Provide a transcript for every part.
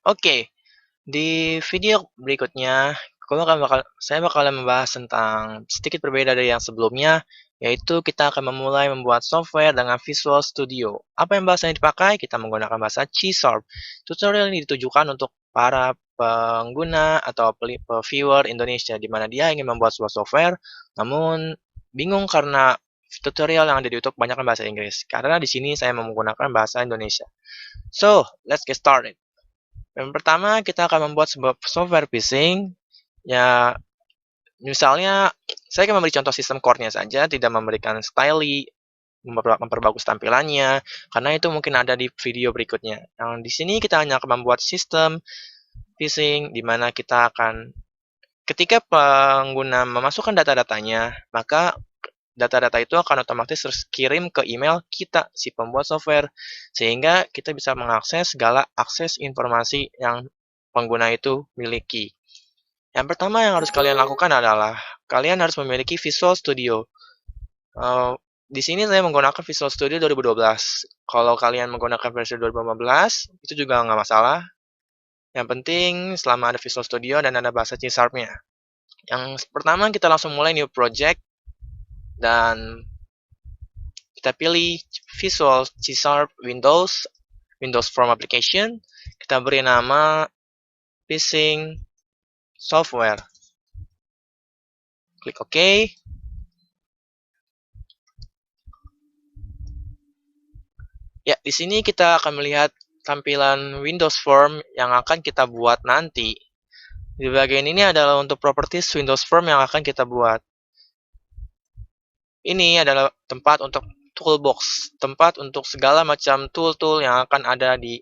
Oke, di video berikutnya, saya bakalan membahas tentang sedikit berbeda dari yang sebelumnya, yaitu kita akan memulai membuat software dengan Visual Studio. Apa yang bahasa yang dipakai? Kita menggunakan bahasa C#. Tutorial ini ditujukan untuk para pengguna atau viewer Indonesia, di mana dia ingin membuat sebuah software, namun bingung karena tutorial yang ada di YouTube banyak bahasa Inggris. Karena di sini saya menggunakan bahasa Indonesia. So, let's get started. Yang pertama, kita akan membuat sebuah software phishing. Ya, misalnya, saya akan memberi contoh sistem core-nya saja, tidak memberikan styling, memperbagus tampilannya, karena itu mungkin ada di video berikutnya. Yang di sini kita hanya akan membuat sistem phishing, di mana kita akan, ketika pengguna memasukkan data-datanya, maka data-data itu akan otomatis terkirim ke email kita, si pembuat software, sehingga kita bisa mengakses segala akses informasi yang pengguna itu miliki. Yang pertama yang harus kalian lakukan adalah kalian harus memiliki Visual Studio. Di sini saya menggunakan Visual Studio 2012. Kalau kalian menggunakan versi 2015, itu juga nggak masalah. Yang penting selama ada Visual Studio dan ada bahasa C#-nya. Yang pertama kita langsung mulai new project dan kita pilih Visual C# Windows Form Application. Kita beri nama phishing software. Klik OK. Ya, di sini kita akan melihat tampilan Windows Form yang akan kita buat nanti. Di bagian ini adalah untuk properties Windows Form yang akan kita buat. Ini adalah tempat untuk toolbox, tempat untuk segala macam tool-tool yang akan ada di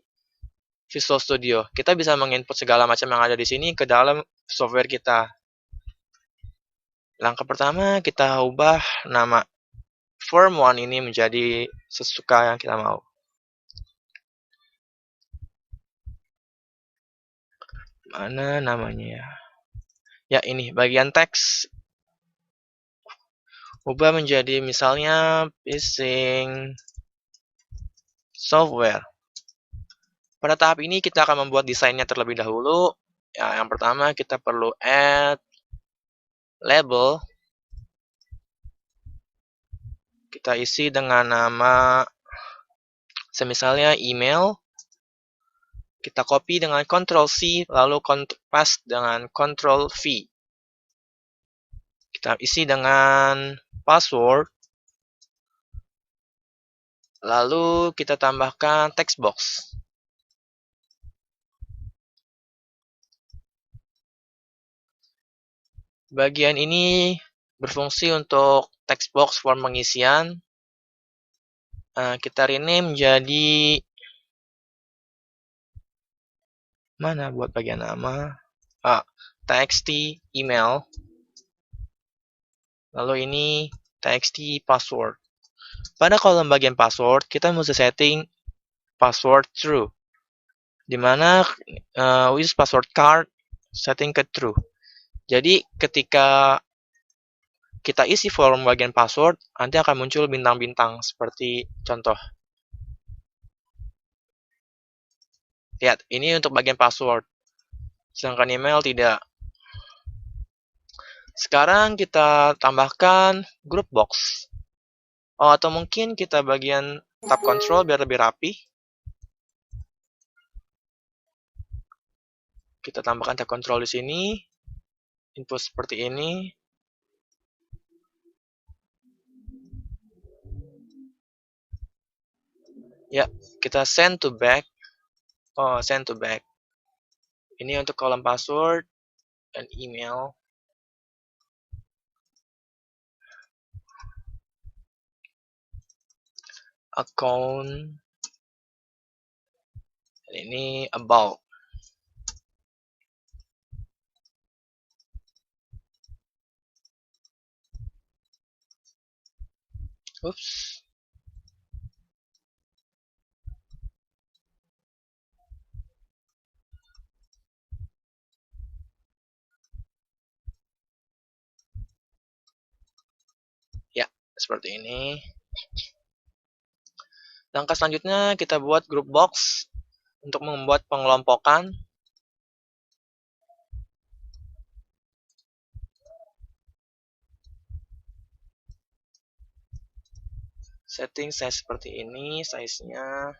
Visual Studio. Kita bisa menginput segala macam yang ada di sini ke dalam software kita. Langkah pertama, kita ubah nama Form 1 ini menjadi sesuka yang kita mau. Mana namanya ya? Ya, ini bagian teks. Ubah menjadi misalnya phishing software. Pada tahap ini kita akan membuat desainnya terlebih dahulu. Ya, yang pertama kita perlu add label. Kita isi dengan nama semisalnya email. Kita copy dengan Ctrl+C, lalu paste dengan Ctrl+V. Kita isi dengan password. Lalu kita tambahkan text box. Bagian ini berfungsi untuk text box form pengisian. Kita rename menjadi mana buat bagian nama? TXT email. Lalu ini TXT password. Pada kolom bagian password, kita mesti setting password true. Dimana use password card setting ke true. Jadi ketika kita isi form bagian password, nanti akan muncul bintang-bintang seperti contoh. Lihat, ini untuk bagian password. Sedangkan email tidak. Sekarang kita tambahkan group box. Atau mungkin kita bagian tab control biar lebih rapi. Kita tambahkan tab control di sini. Input seperti ini. Ya, kita send to back. Send to back. Ini untuk kolom password dan email. Account. Dan ini about. Oops. Ya, seperti ini. Langkah selanjutnya kita buat group box untuk membuat pengelompokan. Setting size seperti ini, size-nya.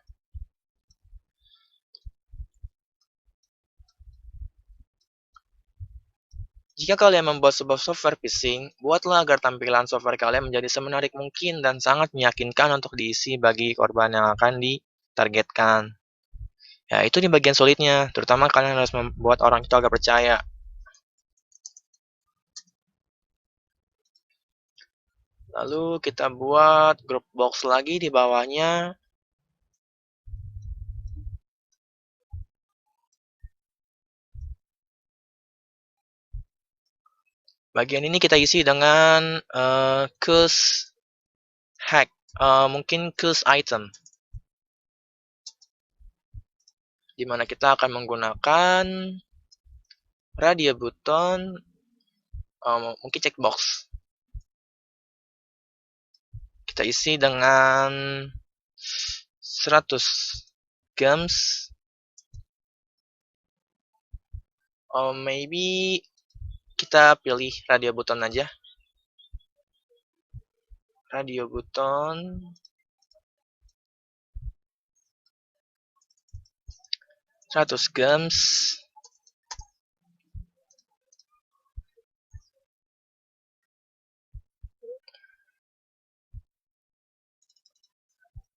Jika kalian membuat sebuah software phishing, buatlah agar tampilan software kalian menjadi semenarik mungkin dan sangat meyakinkan untuk diisi bagi korban yang akan ditargetkan. Ya, itu di bagian sulitnya, terutama kalian harus membuat orang itu agak percaya. Lalu kita buat group box lagi di bawahnya. Bagian ini kita isi dengan cause hack, mungkin cause item, di mana kita akan menggunakan radio button, mungkin checkbox. Kita isi dengan 100 gems, maybe kita pilih radio button aja. Radio button 100 gems.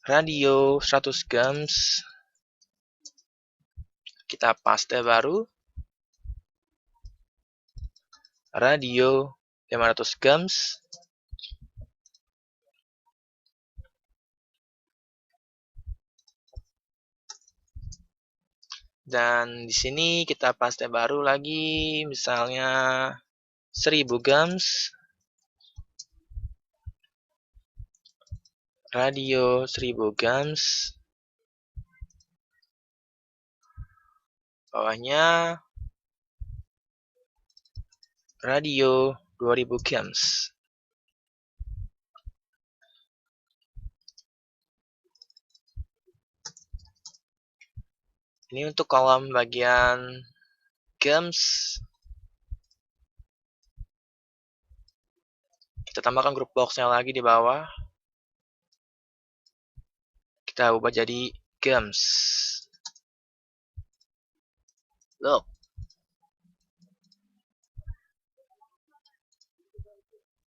Radio 100 gems. Kita paste baru. Radio 500 gems. Dan di sini kita paste baru lagi, misalnya 1000 gems. Radio 1000 gems. Bawahnya radio 2000 gems. Ini untuk kolom bagian gems. Kita tambahkan group box-nya lagi di bawah. Kita ubah jadi gems. Look.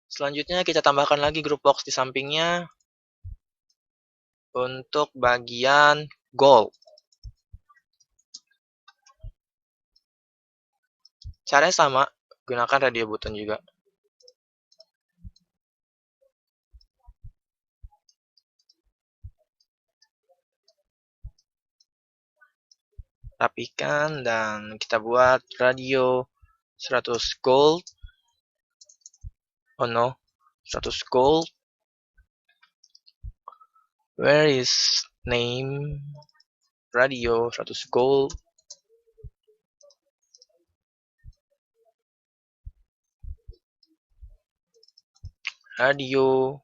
Selanjutnya kita tambahkan lagi group box di sampingnya untuk bagian goal. Caranya sama, gunakan radio button juga. Rapikan dan kita buat radio 100 gold. Oh no, 100 gold. Where is name? Radio 100 gold. Radio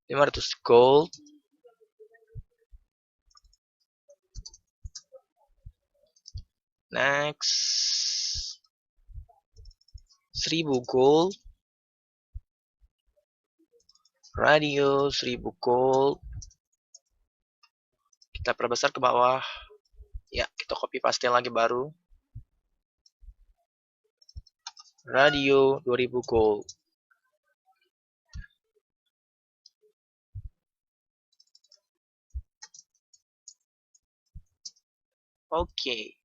500 gold. Next 1000 gold. Radio 1000 gold. Kita perbesar ke bawah. Ya, kita copy paste lagi baru. Radio 2000 gold. Oke.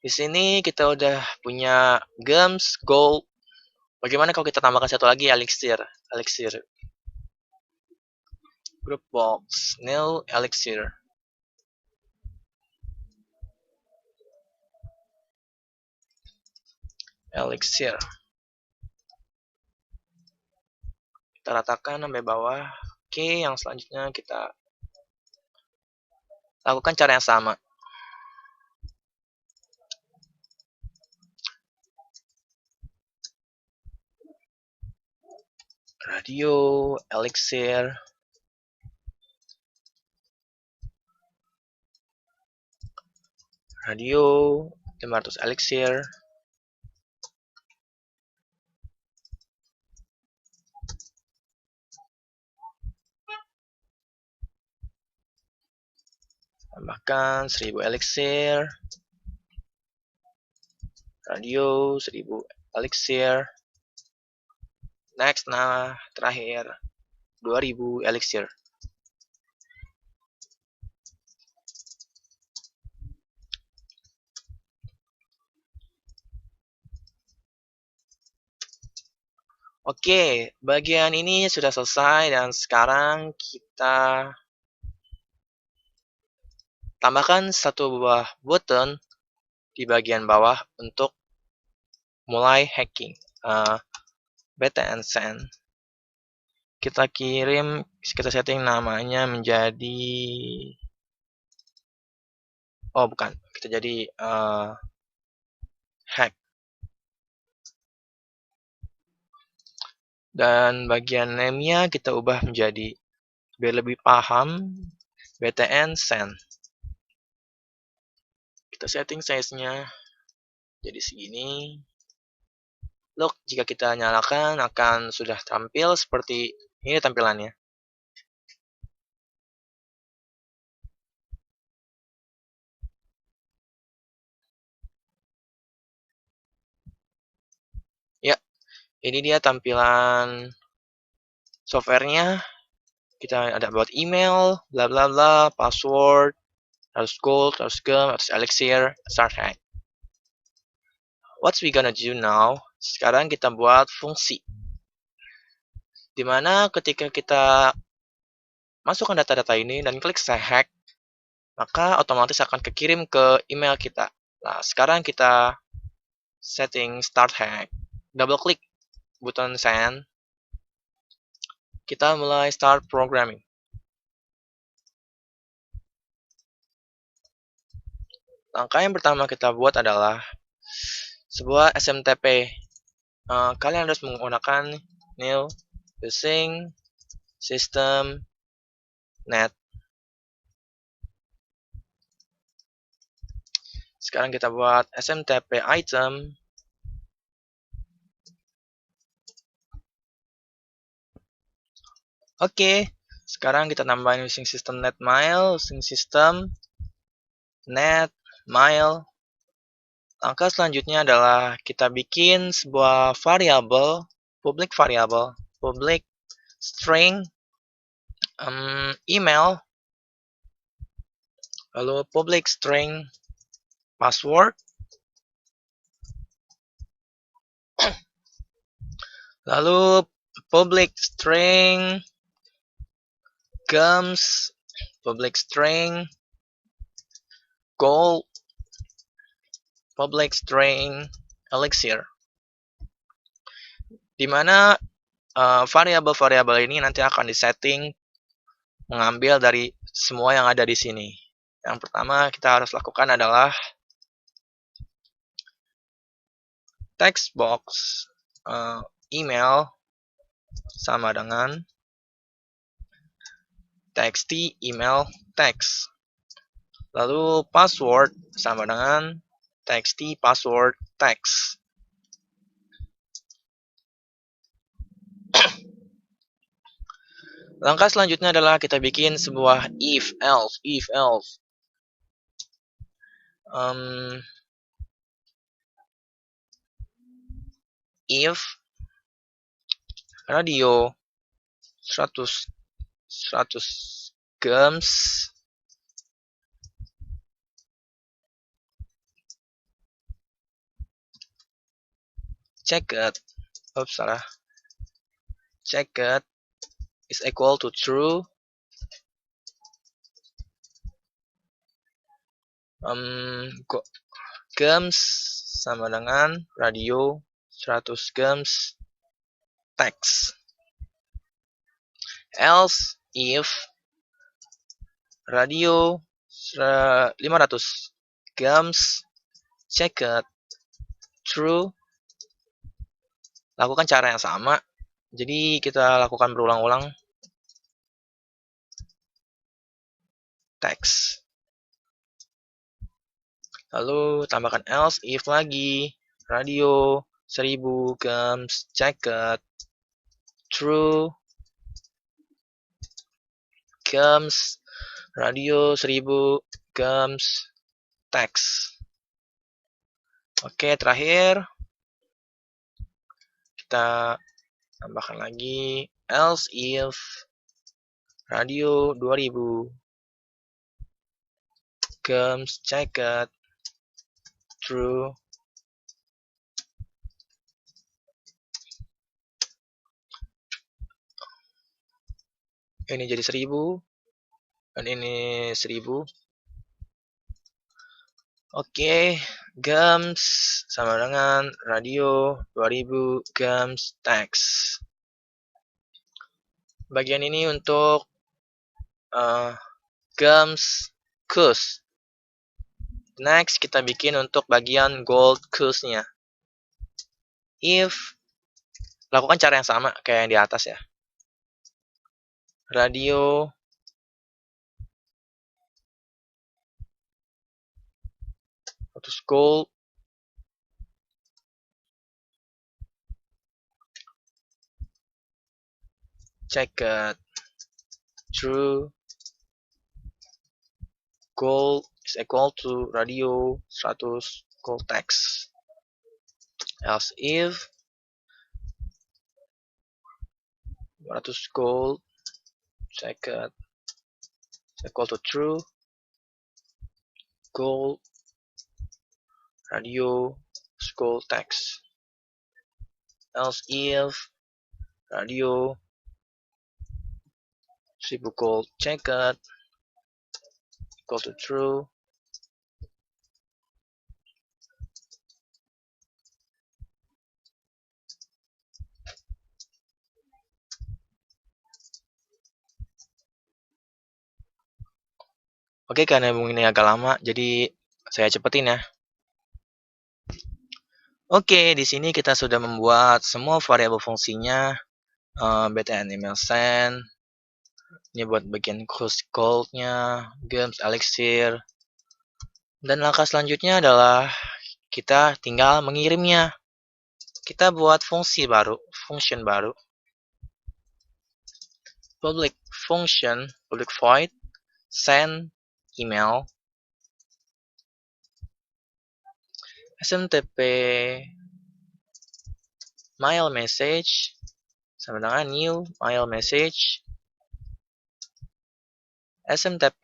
Di sini kita udah punya gems, gold. Bagaimana kalau kita tambahkan satu lagi, elixir? Elixir. Group box, nil elixir. Elixir. Kita ratakan sampai bawah. Oke, yang selanjutnya kita lakukan cara yang sama. Radio, elixir. Radio, 500 elixir. Tambahkan 1000 elixir. Radio 1000 elixir. Next, nah terakhir 2000 elixir. Oke, bagian ini sudah selesai dan sekarang kita tambahkan satu buah button di bagian bawah untuk mulai hacking. BTN Send. Kita setting namanya menjadi, oh bukan, kita jadi hack. Dan bagian name-nya kita ubah menjadi, biar lebih paham, BTN Send. Kita setting size-nya jadi segini. Look, jika kita nyalakan akan sudah tampil seperti ini tampilannya. Ya, ini dia tampilan softwarenya. Kita ada buat email, bla bla bla, password, harus gold, harus gem, harus elixir, start hack. What we gonna do now? Sekarang kita buat fungsi. Dimana ketika kita masukkan data-data ini dan klik saya hack, maka otomatis akan kekirim ke email kita. Nah, sekarang kita setting start hack. Double klik button send. Kita mulai start programming. Langkah yang pertama kita buat adalah sebuah SMTP. Kalian harus menggunakan new using system net. Sekarang kita buat SMTP item. Oke, sekarang kita tambahin using system net mile, using system net mile. Langkah selanjutnya adalah kita bikin sebuah variabel, public string email, lalu public string password, lalu public string gems, public string gold, public string elixir. Di mana variabel-variabel ini nanti akan disetting mengambil dari semua yang ada di sini. Yang pertama kita harus lakukan adalah text box email sama dengan txt email text. Lalu password sama dengan txt password text. Langkah selanjutnya adalah kita bikin sebuah if else. If radio 100 gems checked is equal to true, gems sama dengan radio 100 gems text. Else if radio 500 gems checked true, lakukan cara yang sama. Jadi kita lakukan berulang-ulang. Text. Lalu tambahkan else if lagi. Radio 1000 gems checked true, gems radio 1000 Comes text. Oke, terakhir kita tambahkan lagi else if radio 2000 comes checked true. Ini jadi 1000 dan ini 1000. Oke, Gams sama dengan radio 2000 Gams text. Bagian ini untuk Gams Cus. Next, kita bikin untuk bagian gold Cus-nya. If, lakukan cara yang sama kayak yang di atas ya. Radio terus gold checked true gold is equal to radio 100 gold text. Else if 200 gold checked is equal to true gold radio gold text. Else if radio 1000 gold checked equal to true Oke, karena ini agak lama, jadi saya cepetin ya. Oke, di sini kita sudah membuat semua variabel fungsinya, btn email send, ini buat bagian gold-nya, games, elixir, dan langkah selanjutnya adalah kita tinggal mengirimnya. Kita buat fungsi baru, function baru, public function, public void, send email, smtp mail message sama dengan new mail message, smtp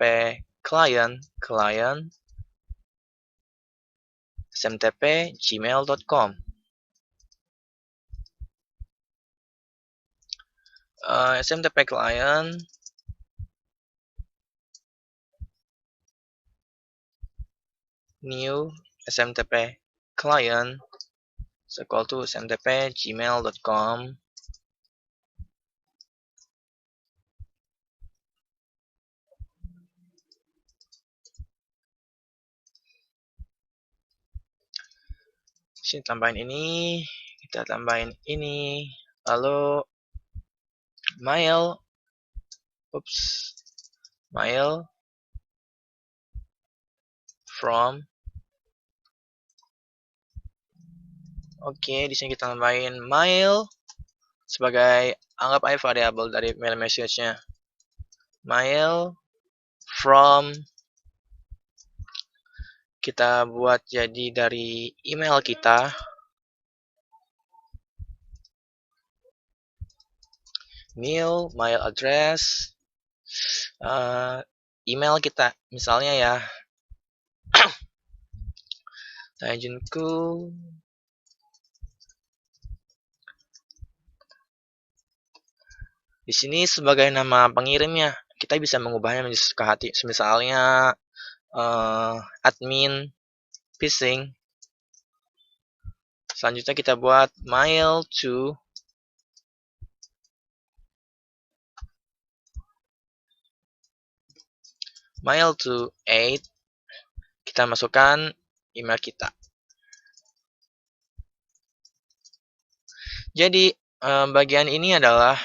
client smtp gmail.com, smtp client new smtp client is equal to smtp gmail.com. Sini tambahin ini, kita tambahin ini, lalu mail from. Oke, di sini kita tambahin mail sebagai anggap aja variabel dari mail message-nya. Mail from kita buat jadi dari email kita. New mail address, email kita misalnya ya Taejunku di sini sebagai nama pengirimnya. Kita bisa mengubahnya menjadi suka hati. Misalnya admin phishing. Selanjutnya kita buat mail to mail to 8. Kita masukkan email kita. Jadi bagian ini adalah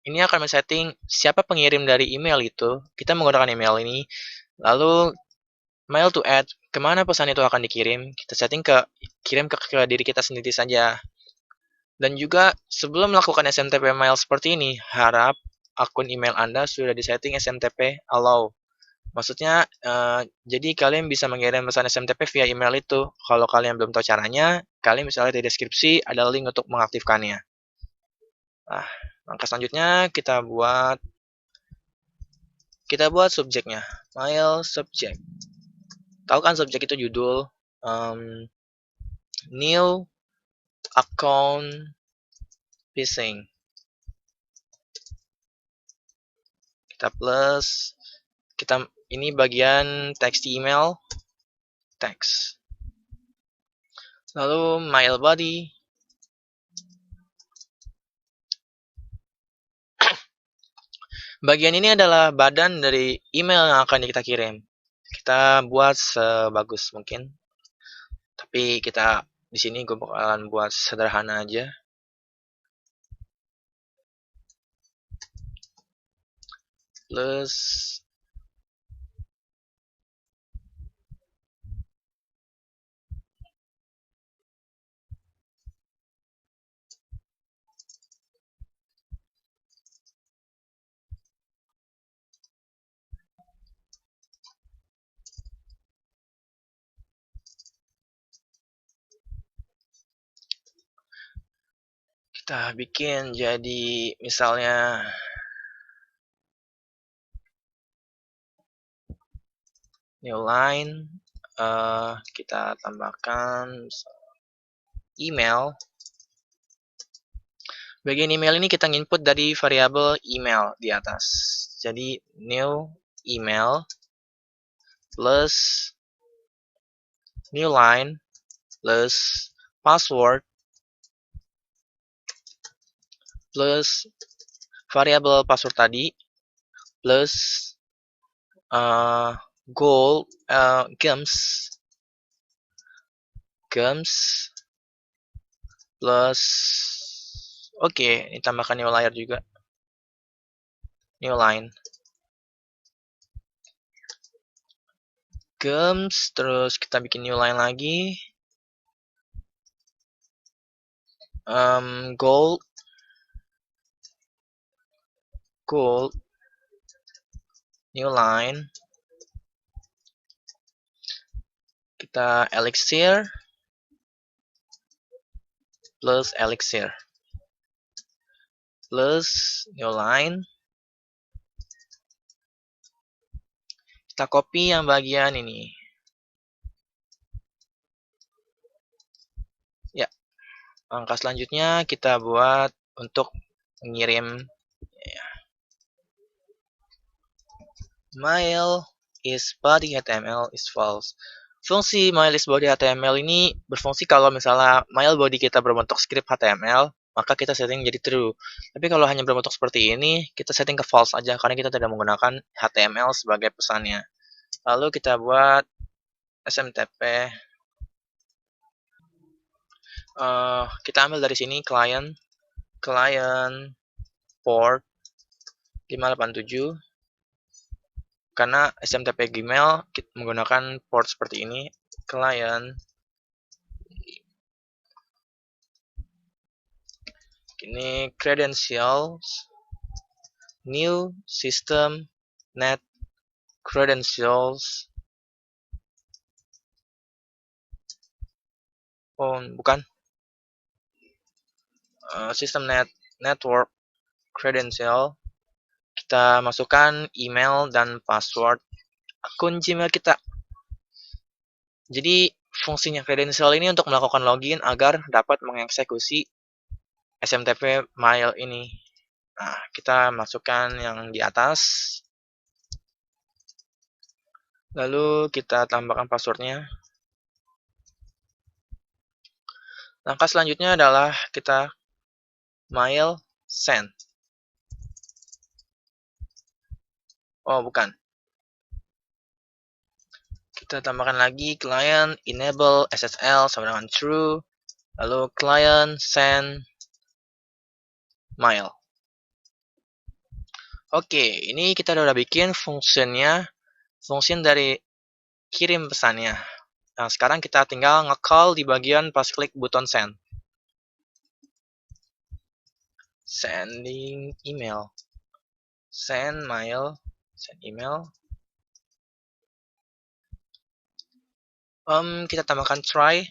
ini akan men-setting siapa pengirim dari email itu. Kita menggunakan email ini. Lalu mail to add, kemana pesan itu akan dikirim. Kita setting kirim ke diri kita sendiri saja. Dan juga sebelum melakukan SMTP mail seperti ini, harap akun email Anda sudah disetting SMTP allow. Maksudnya, jadi kalian bisa mengirim pesan SMTP via email itu. Kalau kalian belum tahu caranya, kalian misalnya di deskripsi ada link untuk mengaktifkannya. Nah, langkah selanjutnya kita buat subjeknya. Mail subject. Tahu kan subjek itu judul, new account phishing. Kita plus, ini bagian teks di email, teks. Lalu mail body. Bagian ini adalah badan dari email yang akan kita kirim. Kita buat sebagus mungkin. Tapi di sini gue bakalan buat sederhana aja. Plus kita bikin jadi misalnya new line, kita tambahkan email. Bagian email ini kita input dari variabel email di atas. Jadi new email plus new line plus password plus variabel password tadi plus goal gems plus oke, ditambahkan new layer juga, new line gems, terus kita bikin new line lagi, gold new line, kita elixir plus elixir plus new line. Kita copy yang bagian ini. Ya, langkah selanjutnya kita buat untuk mengirim mail is body HTML is false. Fungsi mail is body HTML ini berfungsi kalau misalnya mail body kita berbentuk script HTML, maka kita setting jadi true. Tapi kalau hanya berbentuk seperti ini, kita setting ke false aja karena kita tidak menggunakan HTML sebagai pesannya. Lalu kita buat SMTP. Kita ambil dari sini client port 587. Karena SMTP Gmail kita menggunakan port seperti ini, client ini credentials new system net credentials, bukan, system network credential. Kita masukkan email dan password akun Gmail kita. Jadi fungsinya credential ini untuk melakukan login agar dapat mengeksekusi SMTP mail ini. Nah, kita masukkan yang di atas. Lalu kita tambahkan passwordnya. Langkah selanjutnya adalah kita mail send. Oh, bukan. Kita tambahkan lagi client enable SSL sama dengan true. Lalu client send mail. Oke, ini kita udah bikin fungsinya, fungsi dari kirim pesannya. Nah, sekarang kita tinggal nge-call di bagian pas klik button send. Sending email. Send mail. Send email. Kita tambahkan try.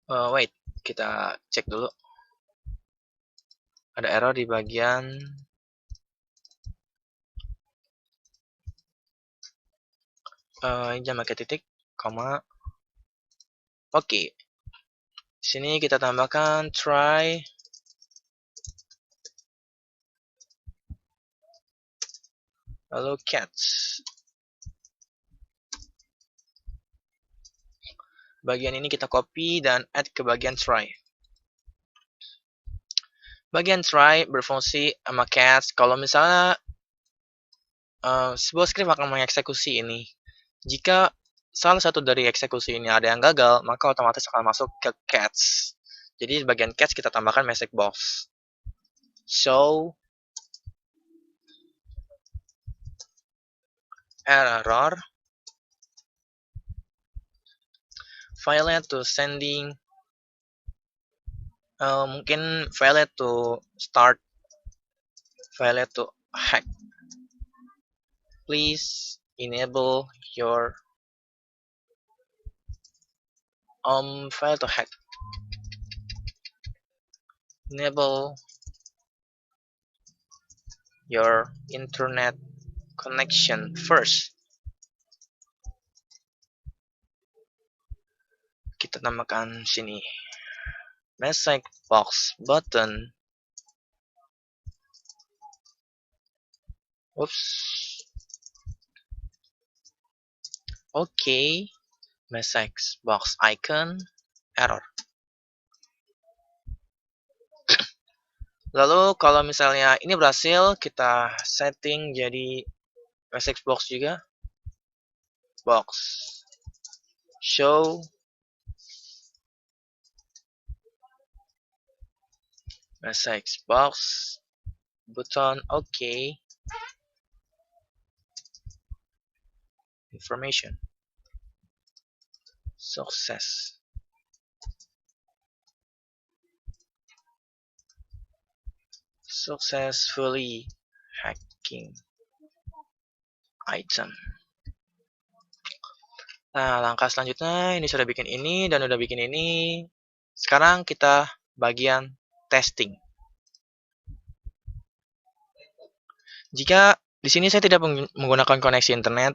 Wait, kita cek dulu. Ada error di bagian jangan pakai titik, koma. Oke. Sini kita tambahkan try. Lalu cats. Bagian ini kita copy dan add ke bagian try. Bagian try berfungsi sama cats. Kalau misalnya sebuah script akan mengeksekusi ini. Jika salah satu dari eksekusi ini ada yang gagal, maka otomatis akan masuk ke cats. Jadi di bagian cats kita tambahkan message box. Show error failed to sending, mungkin failed to start, failed to hack. Please enable your failed to hack. Enable your internet connection first. Kita tambahkan sini message box button. Oops. Oke. Message box icon error. Lalu kalau misalnya ini berhasil, kita setting jadi message box juga. Box show message box button. Okay. Information success. Successfully hacking item. Nah, langkah selanjutnya ini sudah bikin ini dan udah bikin ini. Sekarang kita bagian testing. Jika di sini saya tidak menggunakan koneksi internet,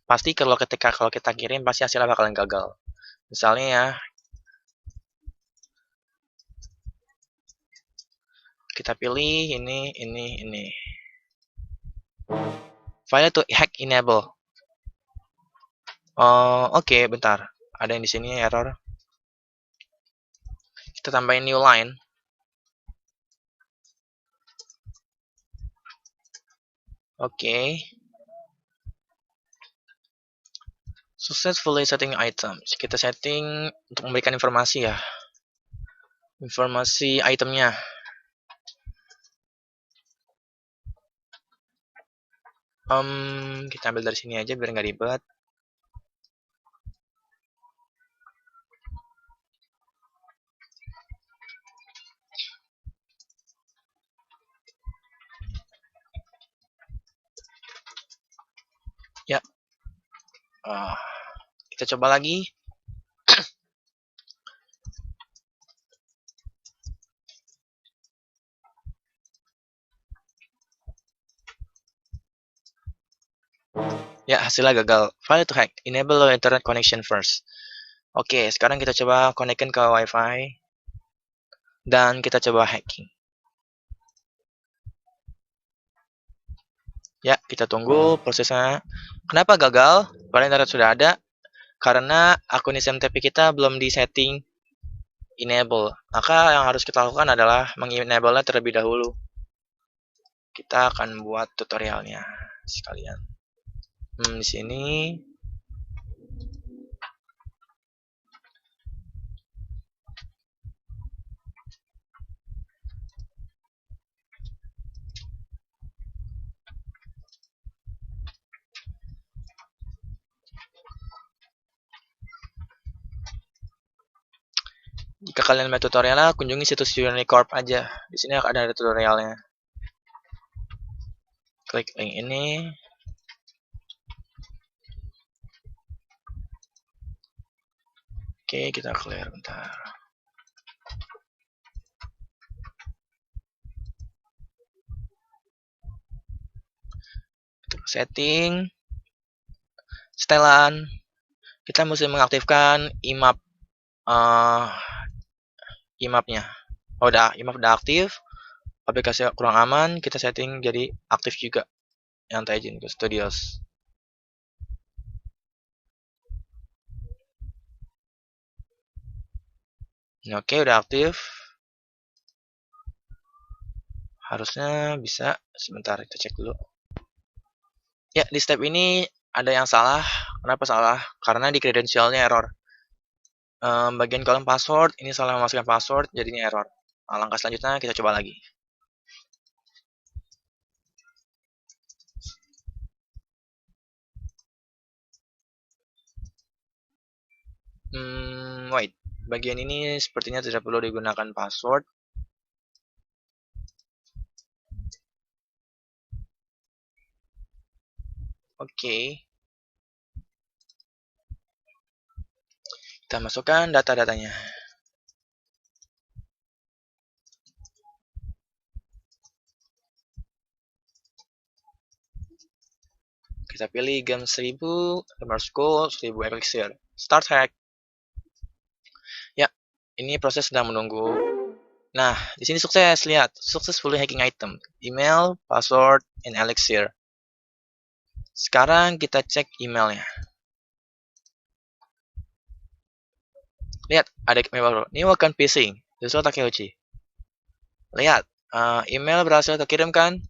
pasti kalau kita kirim pasti hasilnya bakalan gagal. Misalnya ya, kita pilih ini. File to hack enable. Oke, bentar. Ada yang di sini error. Kita tambahin new line. Oke. Successfully setting items. Kita setting untuk memberikan informasi ya. Informasi itemnya. Kita ambil dari sini aja biar nggak ribet. Ya. Kita coba lagi. Ya, hasilnya gagal. File to hack. Enable internet connection first. Oke, sekarang kita coba connectkan ke WiFi. Dan kita coba hacking. Ya, kita tunggu prosesnya. Kenapa gagal? Padahal internet sudah ada. Karena akun SMTP kita belum disetting enable. Maka yang harus kita lakukan adalah mengenable-nya terlebih dahulu. Kita akan buat tutorialnya sekalian. Di sini jika kalian mau tutorialnya, kunjungi situs Unicorp aja. Di sini ada tutorialnya. Klik link ini. Oke, kita clear bentar. Setting, setelan, kita mesti mengaktifkan IMAP IMAP-nya. IMAP udah aktif, aplikasi kurang aman, kita setting jadi aktif juga yang tadi izin ke Studios. Oke, udah aktif. Harusnya bisa. Sebentar, kita cek dulu. Ya, di step ini ada yang salah. Kenapa salah? Karena di credentialnya error. Bagian kolom password, ini salah memasukkan password, jadinya error. Nah, langkah selanjutnya kita coba lagi. Wait. Bagian ini sepertinya tidak perlu digunakan password. Oke. Kita masukkan data-datanya. Kita pilih game 1000, Immerse Gold, 1000 Elixir. Start hack. Ya, ini proses sedang menunggu. Nah, di sini sukses, lihat. Successfully hacking item. Email, password, and Elixir. Sekarang kita cek emailnya. Lihat, ada email baru. Ini akan phishing. Joshua Takeuchi. Lihat, email berhasil terkirimkan.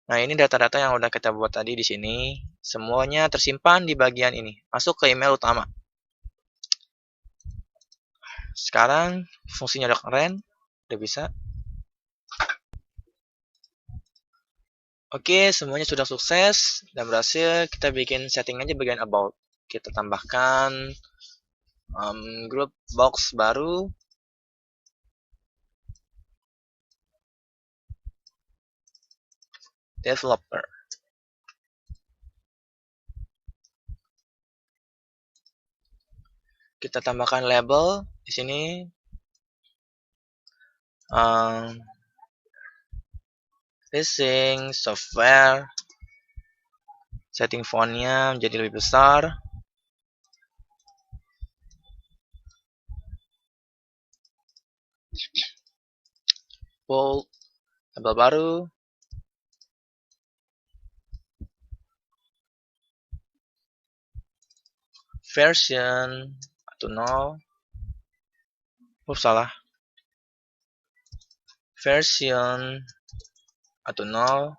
Nah, ini data-data yang udah kita buat tadi di sini. Semuanya tersimpan di bagian ini. Masuk ke email utama. Sekarang, fungsinya udah keren. Udah bisa. Oke, semuanya sudah sukses dan berhasil. Kita bikin setting aja bagian about. Kita tambahkan group box baru. Developer. Kita tambahkan label di sini. Phishing software. Setting fontnya menjadi lebih besar. Bold. Label baru. Version atau no. Salah. Version atau no.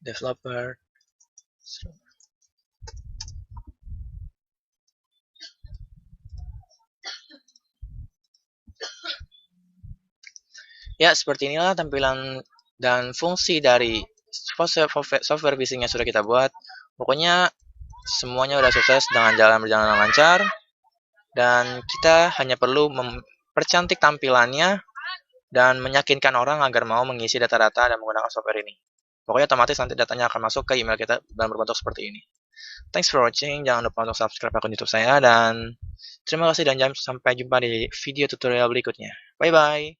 Developer. Ya, seperti inilah tampilan dan fungsi dari software phishing yang sudah kita buat. Pokoknya semuanya sudah sukses dengan berjalan lancar. Dan kita hanya perlu mempercantik tampilannya dan meyakinkan orang agar mau mengisi data-data dan menggunakan software ini. Pokoknya otomatis nanti datanya akan masuk ke email kita dalam berbentuk seperti ini. Thanks for watching. Jangan lupa untuk subscribe akun YouTube saya dan terima kasih dan sampai jumpa di video tutorial berikutnya. Bye bye.